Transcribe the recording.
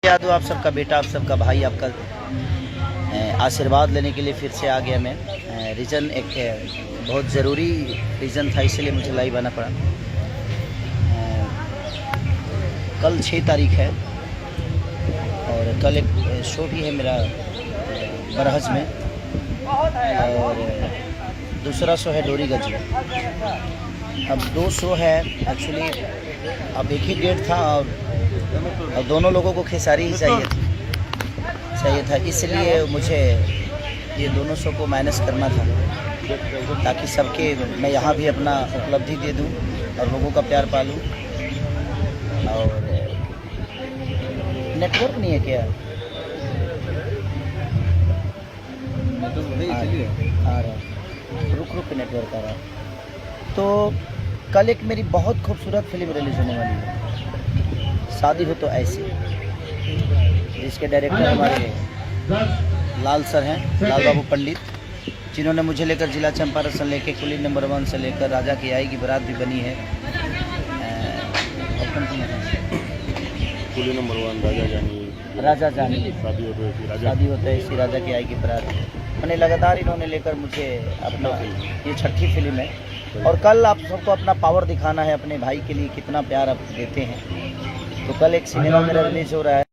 याद हो आप सबका बेटा, आप सबका भाई, आपका आशीर्वाद लेने के लिए फिर से आ गया मैं। रीज़न एक बहुत ज़रूरी रीज़न था, इसलिए मुझे लाइव आना पड़ा। कल 6 तारीख है और कल एक शो भी है मेरा बरहज में, और दूसरा शो है डोरीगंज में। अब 2 शो है एक्चुअली, अब एक ही डेट था और दोनों लोगों को खेसारी ही चाहिए था, इसलिए मुझे ये दोनों शो को मैनेज करना था, ताकि सबके मैं यहाँ भी अपना उपलब्धि दे दूँ और लोगों का प्यार पालूँ। और नेटवर्क नहीं है क्या? आ रहा, रुक के नेटवर्क आ रहा। तो कल एक मेरी बहुत खूबसूरत फिल्म रिलीज़ होने वाली है, शादी हो तो ऐसे, जिसके डायरेक्टर हमारे लाल सर हैं, लाल बाबू पंडित, जिन्होंने मुझे लेकर जिला चंपारण से लेकर कुली नंबर 1 से लेकर राजा की आई की बारात भी बनी है। कुली नंबर 1 राजा जानी शादी होता है इसी राजा की आई की बारात मैंने लगातार इन्होंने लेकर मुझे अपना, ये 6ठी फिल्म है। और कल आप सबको अपना पावर दिखाना है, अपने भाई के लिए कितना प्यार आप देते हैं। तो कल एक सिनेमा मेरा रिलीज़ हो रहा है।